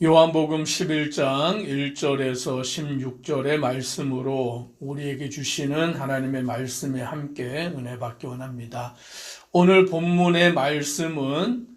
요한복음 11장 1절에서 16절의 말씀으로 우리에게 주시는 하나님의 말씀에 함께 은혜 받기 원합니다. 오늘 본문의 말씀은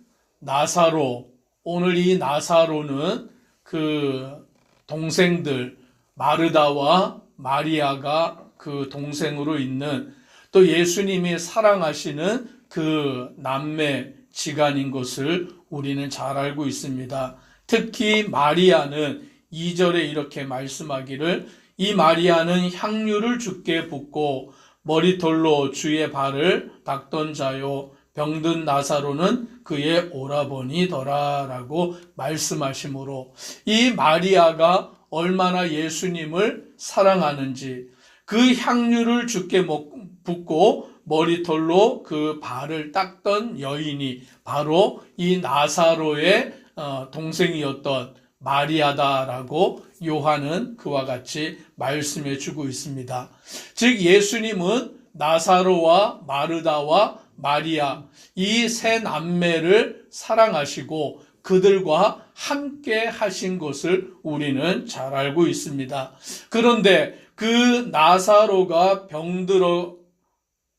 나사로, 오늘 이 나사로는 그 동생들 마르다와 마리아가 그 동생으로 있는, 또 예수님이 사랑하시는 그 남매 지간인 것을 우리는 잘 알고 있습니다. 특히 마리아는 2절에 이렇게 말씀하기를, 이 마리아는 향유를 주께 붓고 머리털로 주의 발을 닦던 자요, 병든 나사로는 그의 오라버니더라 라고 말씀하시므로, 이 마리아가 얼마나 예수님을 사랑하는지, 그 향유를 주께 붓고 머리털로 그 발을 닦던 여인이 바로 이 나사로의 동생이었던 마리아다라고 요한은 그와 같이 말씀해 주고 있습니다. 즉 예수님은 나사로와 마르다와 마리아 이 세 남매를 사랑하시고 그들과 함께 하신 것을 우리는 잘 알고 있습니다. 그런데 그 나사로가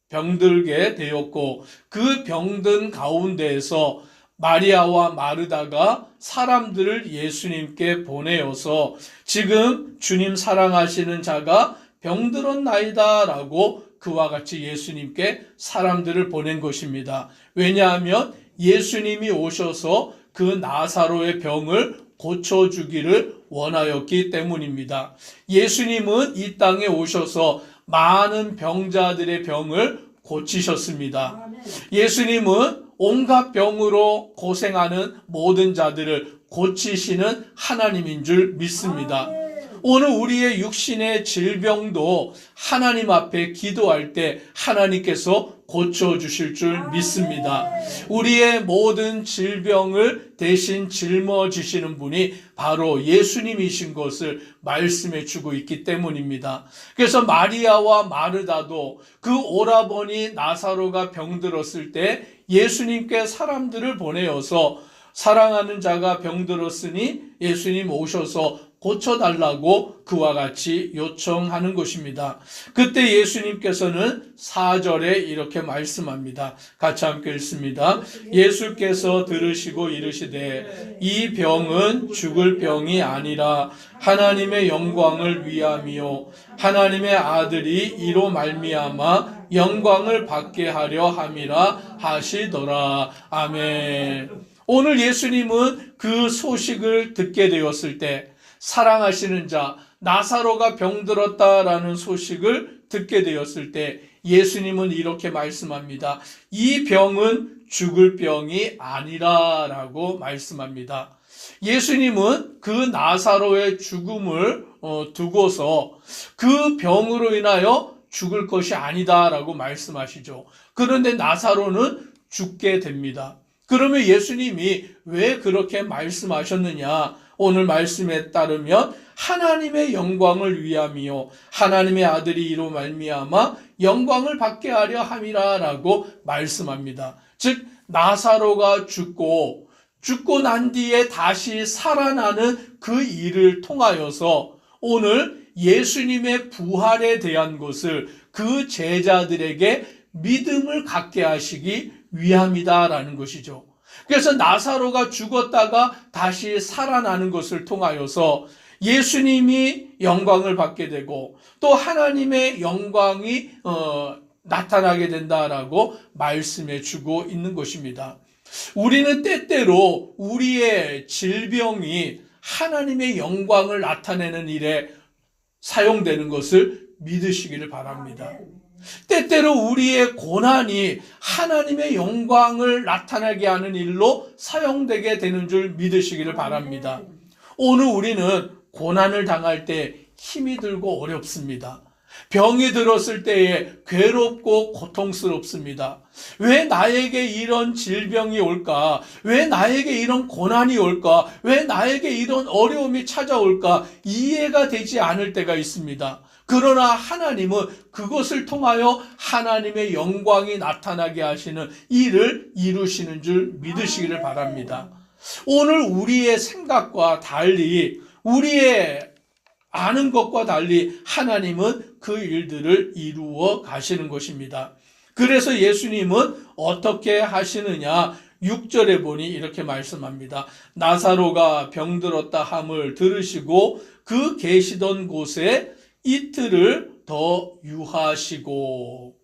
병들게 되었고, 그 병든 가운데에서 마리아와 마르다가 사람들을 예수님께 보내어서 지금 주님 사랑하시는 자가 병들었나이다 라고 그와 같이 예수님께 사람들을 보낸 것입니다. 왜냐하면 예수님이 오셔서 그 나사로의 병을 고쳐주기를 원하였기 때문입니다. 예수님은 이 땅에 오셔서 많은 병자들의 병을 고치셨습니다. 예수님은 온갖 병으로 고생하는 모든 자들을 고치시는 하나님인 줄 믿습니다. 오늘 우리의 육신의 질병도 하나님 앞에 기도할 때 하나님께서 고쳐주실 줄 믿습니다. 우리의 모든 질병을 대신 짊어지시는 분이 바로 예수님이신 것을 말씀해 주고 있기 때문입니다. 그래서 마리아와 마르다도 그 오라버니 나사로가 병들었을 때 예수님께 사람들을 보내어서 사랑하는 자가 병들었으니 예수님 오셔서 고쳐달라고 그와 같이 요청하는 것입니다. 그때 예수님께서는 4절에 이렇게 말씀합니다. 같이 함께 읽습니다. 예수께서 들으시고 이르시되 이 병은 죽을 병이 아니라 하나님의 영광을 위함이요 하나님의 아들이 이로 말미암아 영광을 받게 하려 함이라 하시더라. 아멘. 오늘 예수님은 그 소식을 듣게 되었을 때, 사랑하시는 자 나사로가 병들었다라는 소식을 듣게 되었을 때 예수님은 이렇게 말씀합니다. 이 병은 죽을 병이 아니라 라고 말씀합니다. 예수님은 그 나사로의 죽음을 두고서 그 병으로 인하여 죽을 것이 아니다 라고 말씀하시죠. 그런데 나사로는 죽게 됩니다. 그러면 예수님이 왜 그렇게 말씀하셨느냐? 오늘 말씀에 따르면 하나님의 영광을 위함이요 하나님의 아들이 이로 말미암아 영광을 받게 하려 함이라 라고 말씀합니다. 즉 나사로가 죽고 난 뒤에 다시 살아나는 그 일을 통하여서 오늘 예수님의 부활에 대한 것을 그 제자들에게 믿음을 갖게 하시기 위함이다라는 것이죠. 그래서 나사로가 죽었다가 다시 살아나는 것을 통하여서 예수님이 영광을 받게 되고 또 하나님의 영광이 나타나게 된다라고 말씀해 주고 있는 것입니다. 우리는 때때로 우리의 질병이 하나님의 영광을 나타내는 일에 사용되는 것을 믿으시기를 바랍니다. 때때로 우리의 고난이 하나님의 영광을 나타나게 하는 일로 사용되게 되는 줄 믿으시기를 바랍니다. 오늘 우리는 고난을 당할 때 힘이 들고 어렵습니다. 병이 들었을 때에 괴롭고 고통스럽습니다. 왜 나에게 이런 질병이 올까? 왜 나에게 이런 고난이 올까? 왜 나에게 이런 어려움이 찾아올까? 이해가 되지 않을 때가 있습니다. 그러나 하나님은 그것을 통하여 하나님의 영광이 나타나게 하시는 일을 이루시는 줄 믿으시기를 바랍니다. 오늘 우리의 생각과 달리, 우리의 아는 것과 달리 하나님은 그 일들을 이루어 가시는 것입니다. 그래서 예수님은 어떻게 하시느냐? 6절에 보니 이렇게 말씀합니다. 나사로가 병들었다 함을 들으시고 그 계시던 곳에 이틀을 더 유하시고,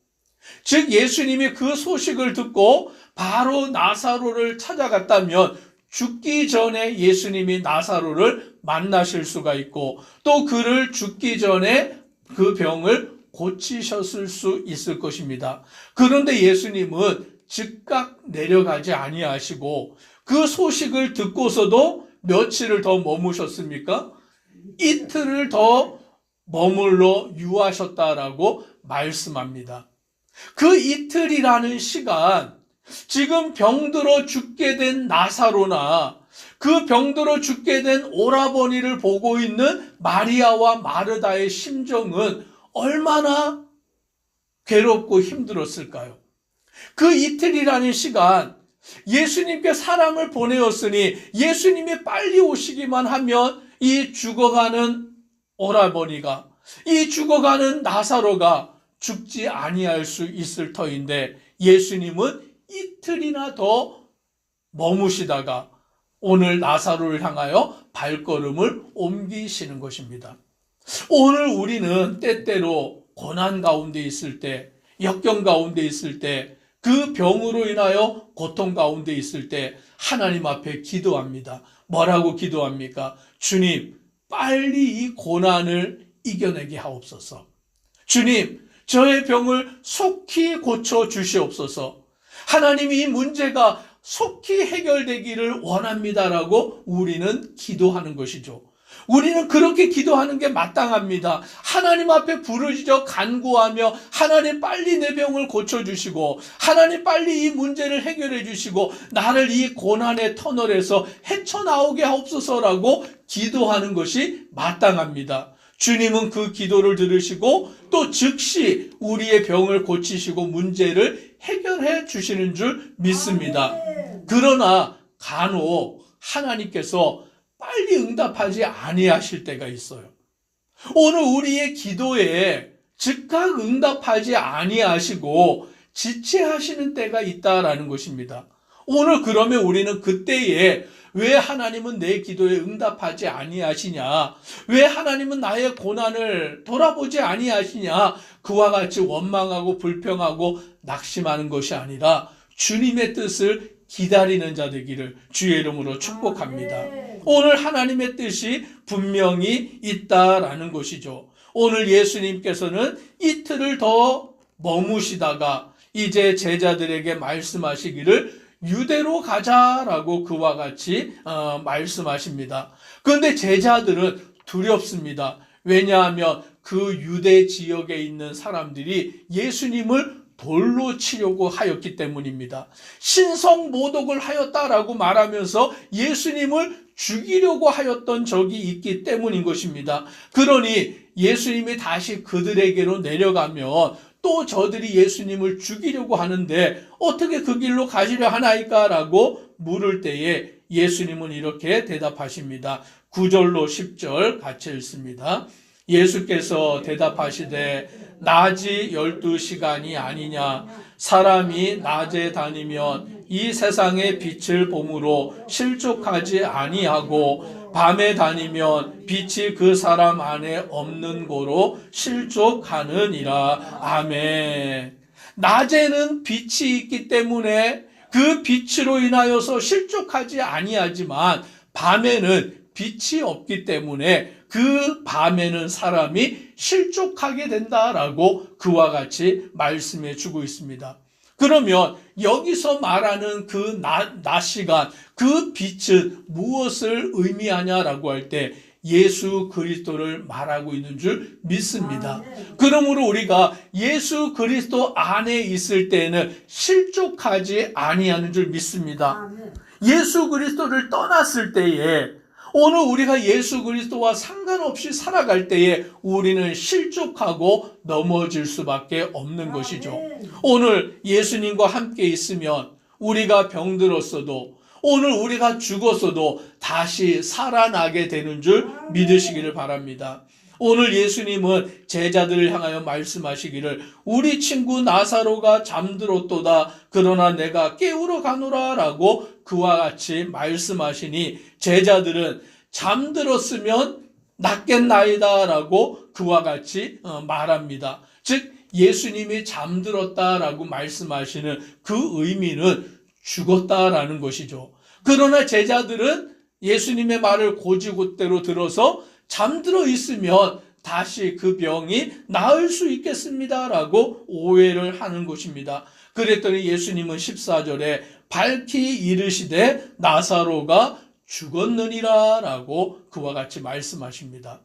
즉 예수님이 그 소식을 듣고 바로 나사로를 찾아갔다면 죽기 전에 예수님이 나사로를 만나실 수가 있고, 또 그를 죽기 전에 그 병을 고치셨을 수 있을 것입니다. 그런데 예수님은 즉각 내려가지 아니하시고 그 소식을 듣고서도 며칠을 더 머무셨습니까? 이틀을 더 머물러 유하셨다라고 말씀합니다. 그 이틀이라는 시간, 지금 병들어 죽게 된 나사로나 그 병들어 죽게 된 오라버니를 보고 있는 마리아와 마르다의 심정은 얼마나 괴롭고 힘들었을까요? 그 이틀이라는 시간, 예수님께 사람을 보내었으니 예수님이 빨리 오시기만 하면 이 죽어가는 오라버니가, 이 죽어가는 나사로가 죽지 아니할 수 있을 터인데 예수님은 이틀이나 더 머무시다가 오늘 나사로를 향하여 발걸음을 옮기시는 것입니다. 오늘 우리는 때때로 고난 가운데 있을 때, 역경 가운데 있을 때, 그 병으로 인하여 고통 가운데 있을 때 하나님 앞에 기도합니다. 뭐라고 기도합니까? 주님, 빨리 이 고난을 이겨내게 하옵소서. 주님, 저의 병을 속히 고쳐 주시옵소서. 하나님이 이 문제가 속히 해결되기를 원합니다라고 우리는 기도하는 것이죠. 우리는 그렇게 기도하는 게 마땅합니다. 하나님 앞에 부르짖어 간구하며 하나님 빨리 내 병을 고쳐주시고 하나님 빨리 이 문제를 해결해 주시고 나를 이 고난의 터널에서 헤쳐나오게 하옵소서라고 기도하는 것이 마땅합니다. 주님은 그 기도를 들으시고 또 즉시 우리의 병을 고치시고 문제를 해결해 주시는 줄 믿습니다. 그러나 간혹 하나님께서 빨리 응답하지 아니하실 때가 있어요. 오늘 우리의 기도에 즉각 응답하지 아니하시고 지체하시는 때가 있다라는 것입니다. 오늘 그러면 우리는 그때에 왜 하나님은 내 기도에 응답하지 아니하시냐? 왜 하나님은 나의 고난을 돌아보지 아니하시냐? 그와 같이 원망하고 불평하고 낙심하는 것이 아니라 주님의 뜻을 기다리는 자 되기를 주의 이름으로 축복합니다. 오늘 하나님의 뜻이 분명히 있다라는 것이죠. 오늘 예수님께서는 이틀을 더 머무시다가 이제 제자들에게 말씀하시기를 유대로 가자라고 그와 같이 말씀하십니다. 그런데 제자들은 두렵습니다. 왜냐하면 그 유대 지역에 있는 사람들이 예수님을 돌로 치려고 하였기 때문입니다. 신성모독을 하였다라고 말하면서 예수님을 죽이려고 하였던 적이 있기 때문인 것입니다. 그러니 예수님이 다시 그들에게로 내려가면 또 저들이 예수님을 죽이려고 하는데 어떻게 그 길로 가시려 하나이까라고 물을 때에 예수님은 이렇게 대답하십니다. 9절로 10절 같이 읽습니다. 예수께서 대답하시되 낮이 12시간이 아니냐? 사람이 낮에 다니면 이 세상의 빛을 보므로 실족하지 아니하고 밤에 다니면 빛이 그 사람 안에 없는 고로 실족하느니라. 아멘. 낮에는 빛이 있기 때문에 그 빛으로 인하여서 실족하지 아니하지만 밤에는 빛이 없기 때문에 그 밤에는 사람이 실족하게 된다라고 그와 같이 말씀해 주고 있습니다. 그러면 여기서 말하는 그 낮 시간, 그 빛은 무엇을 의미하냐라고 할 때 예수 그리스도를 말하고 있는 줄 믿습니다. 그러므로 우리가 예수 그리스도 안에 있을 때는 실족하지 아니하는 줄 믿습니다. 예수 그리스도를 떠났을 때에 오늘 우리가 예수 그리스도와 상관없이 살아갈 때에 우리는 실족하고 넘어질 수밖에 없는 것이죠. 오늘 예수님과 함께 있으면 우리가 병들었어도 오늘 우리가 죽었어도 다시 살아나게 되는 줄 믿으시기를 바랍니다. 오늘 예수님은 제자들을 향하여 말씀하시기를 우리 친구 나사로가 잠들었도다 그러나 내가 깨우러 가노라 라고 그와 같이 말씀하시니 제자들은 잠들었으면 낫겠나이다 라고 그와 같이 말합니다. 즉 예수님이 잠들었다라고 말씀하시는 그 의미는 죽었다라는 것이죠. 그러나 제자들은 예수님의 말을 곧이곧대로 들어서 잠들어 있으면 다시 그 병이 나을 수 있겠습니다라고 오해를 하는 것입니다. 그랬더니 예수님은 14절에 밝히 이르시되 나사로가 죽었느니라 라고 그와 같이 말씀하십니다.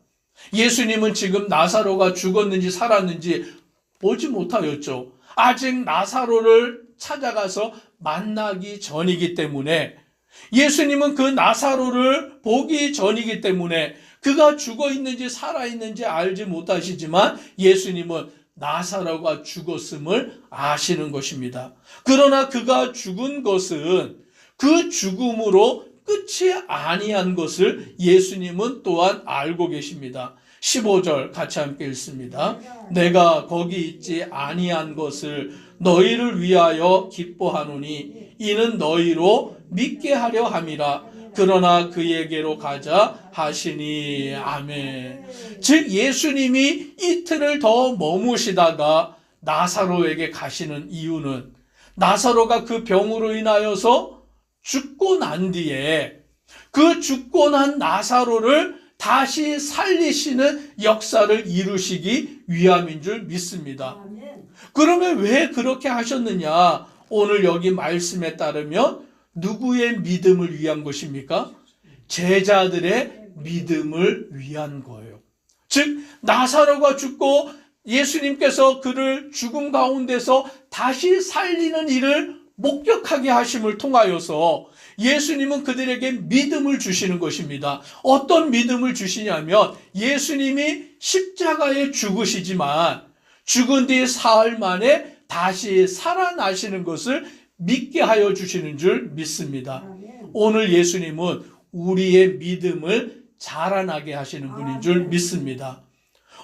예수님은 지금 나사로가 죽었는지 살았는지 보지 못하였죠. 아직 나사로를 찾아가서 만나기 전이기 때문에 예수님은 그 나사로를 보기 전이기 때문에 그가 죽어 있는지 살아 있는지 알지 못하시지만 예수님은 나사로가 죽었음을 아시는 것입니다. 그러나 그가 죽은 것은 그 죽음으로 끝이 아니한 것을 예수님은 또한 알고 계십니다. 15절 같이 함께 읽습니다. 내가 거기 있지 아니한 것을 너희를 위하여 기뻐하노니 이는 너희로 믿게 하려 함이라. 그러나 그에게로 가자 하시니. 아멘. 즉 예수님이 이틀을 더 머무시다가 나사로에게 가시는 이유는 나사로가 그 병으로 인하여서 죽고 난 뒤에 그 죽고 난 나사로를 다시 살리시는 역사를 이루시기 위함인 줄 믿습니다. 그러면 왜 그렇게 하셨느냐? 오늘 여기 말씀에 따르면 누구의 믿음을 위한 것입니까? 제자들의 믿음을 위한 거예요. 즉 나사로가 죽고 예수님께서 그를 죽음 가운데서 다시 살리는 일을 목격하게 하심을 통하여서 예수님은 그들에게 믿음을 주시는 것입니다. 어떤 믿음을 주시냐면 예수님이 십자가에 죽으시지만 죽은 뒤 사흘 만에 다시 살아나시는 것을 믿게 하여 주시는 줄 믿습니다. 오늘 예수님은 우리의 믿음을 자라나게 하시는 분인 줄 믿습니다.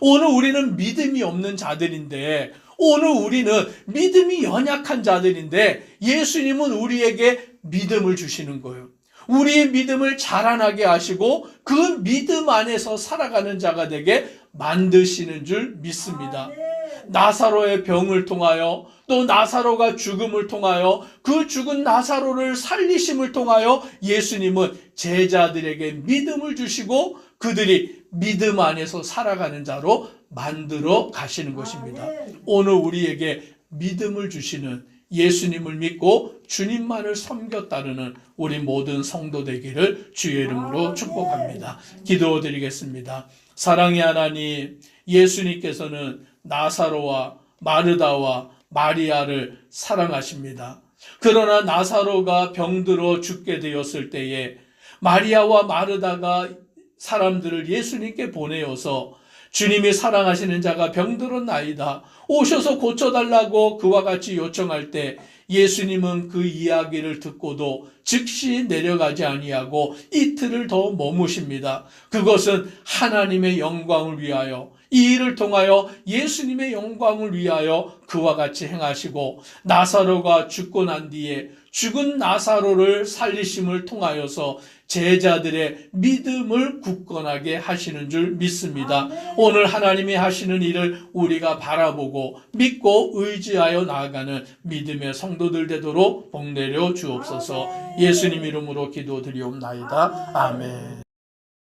오늘 우리는 믿음이 없는 자들인데 오늘 우리는 믿음이 연약한 자들인데 예수님은 우리에게 믿음을 주시는 거예요. 우리의 믿음을 자라나게 하시고 그 믿음 안에서 살아가는 자가 되게 만드시는 줄 믿습니다. 나사로의 병을 통하여 또 나사로가 죽음을 통하여 그 죽은 나사로를 살리심을 통하여 예수님은 제자들에게 믿음을 주시고 그들이 믿음 안에서 살아가는 자로 만들어 가시는 것입니다. 오늘 우리에게 믿음을 주시는 예수님을 믿고 주님만을 섬겨 따르는 우리 모든 성도 되기를 주의 이름으로 축복합니다. 기도드리겠습니다. 사랑의 하나님, 예수님께서는 나사로와 마르다와 마리아를 사랑하십니다. 그러나 나사로가 병들어 죽게 되었을 때에 마리아와 마르다가 사람들을 예수님께 보내어서 주님이 사랑하시는 자가 병들었나이다. 오셔서 고쳐달라고 그와 같이 요청할 때 예수님은 그 이야기를 듣고도 즉시 내려가지 아니하고 이틀을 더 머무십니다. 그것은 하나님의 영광을 위하여 이 일을 통하여 예수님의 영광을 위하여 그와 같이 행하시고 나사로가 죽고 난 뒤에 죽은 나사로를 살리심을 통하여서 제자들의 믿음을 굳건하게 하시는 줄 믿습니다. 오늘 하나님이 하시는 일을 우리가 바라보고 믿고 의지하여 나아가는 믿음의 성도들 되도록 복 내려 주옵소서. 예수님 이름으로 기도드리옵나이다. 아멘.